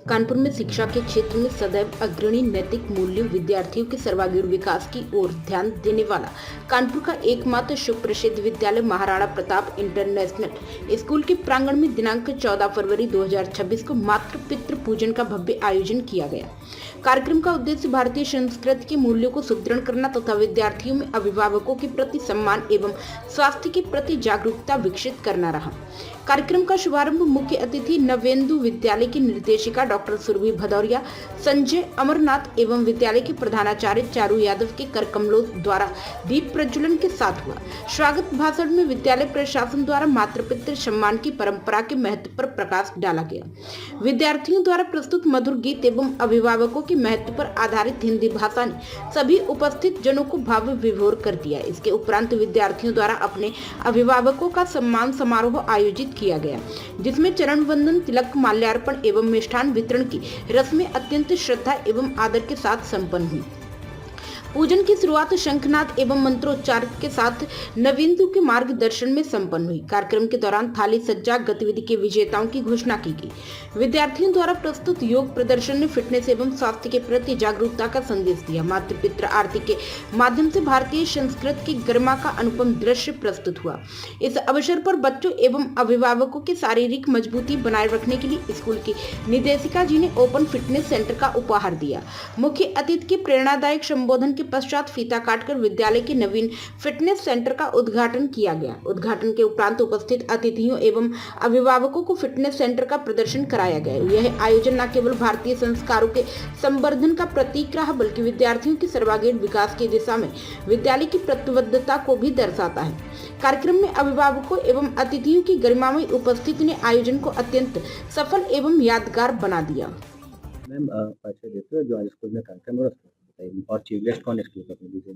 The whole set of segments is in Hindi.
कानपुर में शिक्षा के क्षेत्र में सदैव अग्रणी नैतिक मूल्यों, विद्यार्थियों के सर्वांगीण विकास की ओर ध्यान देने वाला कानपुर का एकमात्र सुप्रसिद्ध विद्यालय महाराणा प्रताप इंटरनेशनल स्कूल के प्रांगण में दिनांक 14 फरवरी 2026 को मातृ पितृ पूजन का भव्य आयोजन किया गया। कार्यक्रम का उद्देश्य भारतीय संस्कृति के मूल्यों को सुदृढ़ करना तथा विद्यार्थियों में अभिभावकों के प्रति सम्मान एवं स्वास्थ्य के प्रति जागरूकता विकसित करना रहा। कार्यक्रम का शुभारंभ मुख्य अतिथि नवेंदु विद्यालय की निर्देशिका डॉक्टर सुरभि भदौरिया, संजय अमरनाथ एवं विद्यालय के प्रधानाचार्य चारू यादव के करकमलों द्वारा दीप प्रज्वलन के साथ हुआ। स्वागत भाषण में विद्यालय प्रशासन द्वारा मातृपितृ सम्मान की परंपरा के महत्व पर प्रकाश डाला गया। विद्यार्थियों द्वारा प्रस्तुत मधुर गीत एवं अभिभावकों के महत्व पर आधारित हिंदी भाषा ने सभी उपस्थित जनों को भाव विभोर कर दिया। इसके उपरांत विद्यार्थियों द्वारा अपने अभिभावकों का सम्मान समारोह आयोजित किया गया, जिसमें चरण वंदन, तिलक, माल्यार्पण एवं मिष्ठान वितरण की रस्में अत्यंत श्रद्धा एवं आदर के साथ संपन्न हुई। पूजन की शुरुआत शंखनाद एवं मंत्रोच्चार के साथ नवेंदु के मार्गदर्शन में संपन्न हुई। कार्यक्रम के दौरान थाली सज्जा गतिविधि के विजेताओं की घोषणा की गई। विद्यार्थियों द्वारा प्रस्तुत योग प्रदर्शन ने फिटनेस एवं स्वास्थ्य के प्रति जागरूकता का संदेश दिया। मातृ पितृ आरती के माध्यम से भारतीय संस्कृति की गरिमा का अनुपम दृश्य प्रस्तुत हुआ। इस अवसर पर बच्चों एवं अभिभावकों की शारीरिक मजबूती बनाए रखने के लिए स्कूल की निदेशिका जी ने ओपन फिटनेस सेंटर का उपहार दिया। मुख्य अतिथि के प्रेरणादायक संबोधन के पश्चात फीता काटकर विद्यालय के नवीन फिटनेस सेंटर का उद्घाटन किया गया। उद्घाटन के उपरांत उपस्थित अतिथियों एवं अभिभावकों को फिटनेस सेंटर का प्रदर्शन कराया गया। यह आयोजन न केवल भारतीय संस्कारों के संवर्धन का प्रतीक रहा, बल्कि विद्यार्थियों के सर्वांगीण विकास की दिशा में विद्यालय की प्रतिबद्धता को भी दर्शाता है। कार्यक्रम में अभिभावकों एवं अतिथियों की गरिमामय उपस्थिति ने आयोजन को अत्यंत सफल एवं यादगार बना दिया। मैम, परिचय देते हो जो आज स्कूल में कार्यक्रम हो रहा है और चीफ गेस्ट कौन है स्कूल का, अपने दीजिए।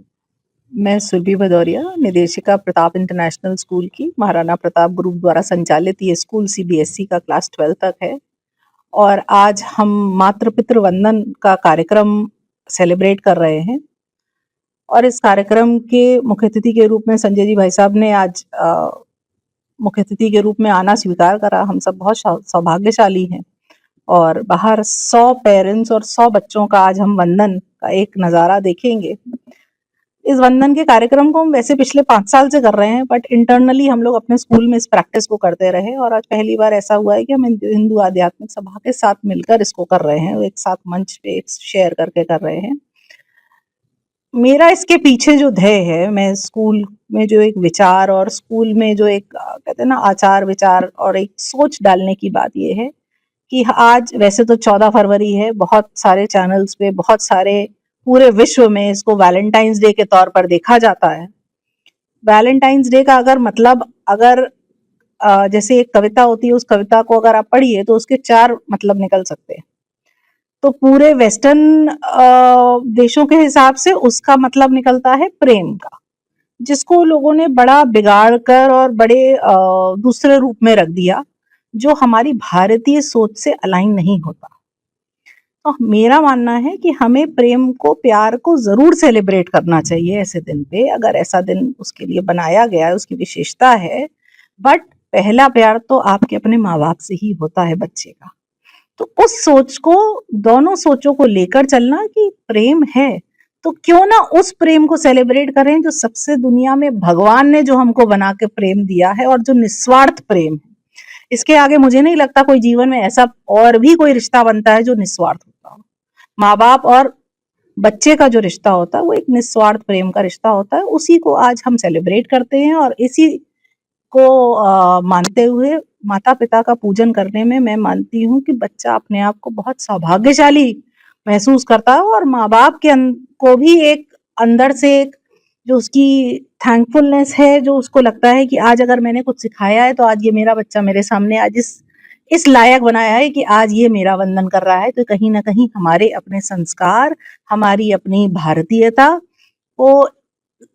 मैं सुरभि भदौरिया, निदेशिका प्रताप इंटरनेशनल स्कूल की। महाराणा प्रताप ग्रुप द्वारा संचालित ये स्कूल सीबीएसई का क्लास 12 तक है और आज हम मातृ पितृ वंदन का कार्यक्रम सेलिब्रेट कर रहे हैं। और इस कार्यक्रम के मुख्य अतिथि के रूप में संजय जी भाई साहब ने आज मुख्य अतिथि के रूप में आना स्वीकार करा। हम सब बहुत सौभाग्यशाली हैं और बाहर 100 पेरेंट्स और 100 बच्चों का आज हम वंदन का एक नज़ारा देखेंगे। इस वंदन के कार्यक्रम को हम वैसे पिछले 5 साल से कर रहे हैं, बट इंटरनली हम लोग अपने स्कूल में इस प्रैक्टिस को करते रहे और आज पहली बार ऐसा हुआ है कि हम हिंदू आध्यात्मिक सभा के साथ मिलकर इसको कर रहे हैं, एक साथ मंच पे एक शेयर करके कर रहे हैं। मेरा इसके पीछे जो ध्येय है, मैं स्कूल में जो एक विचार और स्कूल में जो एक कहते हैं ना आचार विचार और एक सोच डालने की बात ये है कि आज वैसे तो 14 फरवरी है, बहुत सारे चैनल्स पे, बहुत सारे पूरे विश्व में इसको वैलेंटाइंस डे के तौर पर देखा जाता है। वैलेंटाइंस डे का अगर मतलब अगर जैसे एक कविता होती है, उस कविता को अगर आप पढ़िए तो उसके 4 मतलब निकल सकते हैं। तो पूरे वेस्टर्न देशों के हिसाब से उसका मतलब निकलता है प्रेम का, जिसको लोगों ने बड़ा बिगाड़ कर और बड़े दूसरे रूप में रख दिया, जो हमारी भारतीय सोच से अलाइन नहीं होता। तो मेरा मानना है कि हमें प्रेम को, प्यार को जरूर सेलिब्रेट करना चाहिए ऐसे दिन पे, अगर ऐसा दिन उसके लिए बनाया गया है, उसकी विशेषता है। बट पहला प्यार तो आपके अपने माँ बाप से ही होता है बच्चे का। तो उस सोच को, दोनों सोचों को लेकर चलना कि प्रेम है तो क्यों ना उस प्रेम को सेलिब्रेट करें जो सबसे दुनिया में भगवान ने जो हमको बना के प्रेम दिया है और जो निस्वार्थ प्रेम है। इसके आगे मुझे नहीं लगता कोई जीवन में ऐसा और भी कोई रिश्ता बनता है जो निस्वार्थ होता हो। माँ बाप और बच्चे का जो रिश्ता होता है वो एक निस्वार्थ प्रेम का रिश्ता होता है। उसी को आज हम सेलिब्रेट करते हैं और इसी को मानते हुए माता पिता का पूजन करने में मैं मानती हूँ कि बच्चा अपने आप को बहुत सौभाग्यशाली महसूस करता है और माँ बाप के को भी एक अंदर से एक जो उसकी थैंकफुलनेस है, जो उसको लगता है कि आज अगर मैंने कुछ सिखाया है तो आज ये मेरा बच्चा मेरे सामने आज इस लायक बनाया है कि आज ये मेरा वंदन कर रहा है। तो कहीं ना कहीं हमारे अपने संस्कार, हमारी अपनी भारतीयता को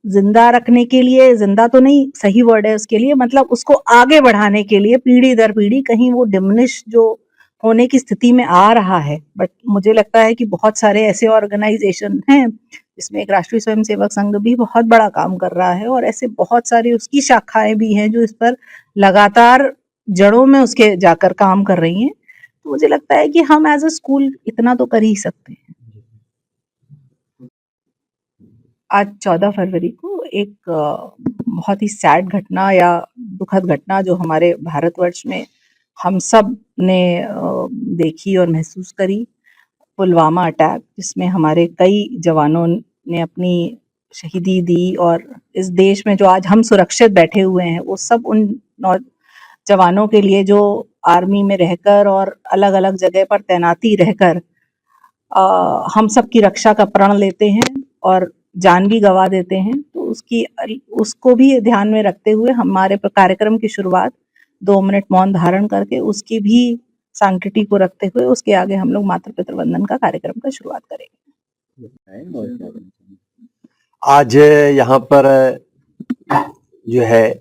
जिंदा रखने के लिए, जिंदा तो नहीं सही वर्ड है उसके लिए, मतलब उसको आगे बढ़ाने के लिए पीढ़ी दर पीढ़ी कहीं वो डिमिनिश जो होने की स्थिति में आ रहा है। बट मुझे लगता है कि बहुत सारे ऐसे ऑर्गेनाइजेशन हैं जिसमें एक राष्ट्रीय स्वयंसेवक संघ भी बहुत बड़ा काम कर रहा है और ऐसे बहुत सारी उसकी शाखाएं भी हैं जो इस पर लगातार जड़ों में उसके जाकर काम कर रही हैं। तो मुझे लगता है कि हम एज अ स्कूल इतना तो कर ही सकते हैं। आज 14 फरवरी को एक बहुत ही सैड घटना या दुखद घटना जो हमारे भारतवर्ष में हम सब ने देखी और महसूस करी, पुलवामा अटैक, जिसमें हमारे कई जवानों ने अपनी शहीदी दी और इस देश में जो आज हम सुरक्षित बैठे हुए हैं वो सब उन जवानों के लिए जो आर्मी में रहकर और अलग अलग जगह पर तैनाती रहकर हम सब की रक्षा का प्रण लेते हैं और जान भी गंवा देते हैं। तो उसको भी ध्यान में रखते हुए हमारे कार्यक्रम की शुरुआत 2 मिनट मौन धारण करके उसकी भी सांकेतिक को रखते हुए उसके आगे हम लोग मातृ पितृ वंदन का कार्यक्रम का शुरुआत करेंगे। और क्या करना चाहिए? आज यहाँ पर जो है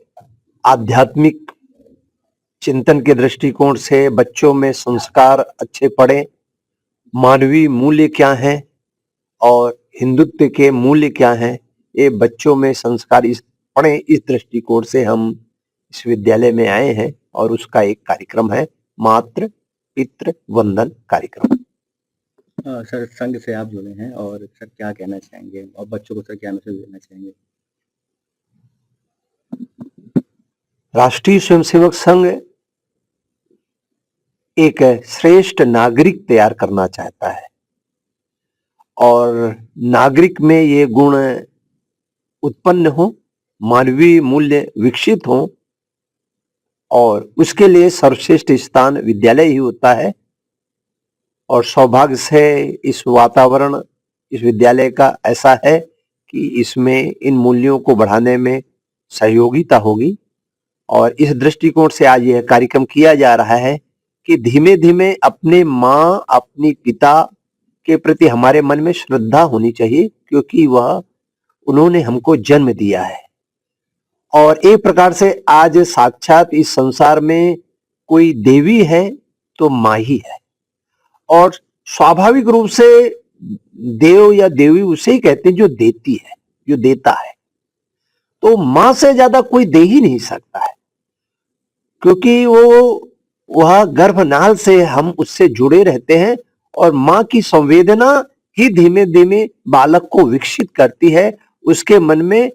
आध्यात्मिक चिंतन के दृष्टिकोण से बच्चों में संस्कार अच्छे पड़े, मानवीय मूल्य क्या हैं और हिंदुत्व के मूल्य क्या हैं, ये बच्चों में संस्कार पड़े, इस दृष्टिकोण से हम इस विद्यालय में आए हैं और उसका एक कार्यक्रम है मातृ पितृ वंदन कार्यक्रम। सर संघ से आप जुड़े हैं और सर क्या कहना चाहेंगे और बच्चों को सर क्या मैसेज देना चाहेंगे? राष्ट्रीय स्वयंसेवक संघ एक श्रेष्ठ नागरिक तैयार करना चाहता है और नागरिक में ये गुण उत्पन्न हो, मानवीय मूल्य विकसित हो और उसके लिए सर्वश्रेष्ठ स्थान विद्यालय ही होता है। और सौभाग्य से इस वातावरण इस विद्यालय का ऐसा है कि इसमें इन मूल्यों को बढ़ाने में सहयोगिता होगी और इस दृष्टिकोण से आज यह कार्यक्रम किया जा रहा है कि धीमे धीमे अपने माँ अपनी पिता के प्रति हमारे मन में श्रद्धा होनी चाहिए, क्योंकि वह उन्होंने हमको जन्म दिया है और एक प्रकार से आज साक्षात इस संसार में कोई देवी है तो माँ ही है और स्वाभाविक रूप से देव या देवी उसे ही कहते हैं जो देती है, जो देता है। तो मां से ज्यादा कोई दे ही नहीं सकता है, क्योंकि वह गर्भनाल से हम उससे जुड़े रहते हैं और मां की संवेदना ही धीमे धीमे बालक को विकसित करती है। उसके मन में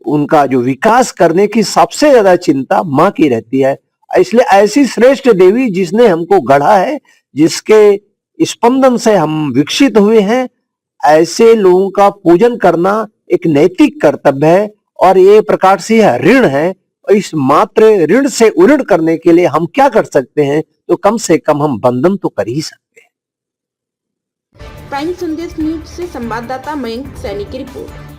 उनका जो विकास करने की सबसे ज्यादा चिंता मां की रहती है। इसलिए ऐसी श्रेष्ठ देवी जिसने हमको गढ़ा है, जिसके स्पंदन से हम विकसित हुए हैं, ऐसे लोगों का पूजन करना एक नैतिक कर्तव्य है और ये प्रकार से यह ऋण है। इस मात्र ऋण से उऋण करने के लिए हम क्या कर सकते हैं? तो कम से कम हम बंधन तो कर ही सकते हैं। प्राइम संदेश न्यूज से संवाददाता मयंक सैनी की रिपोर्ट।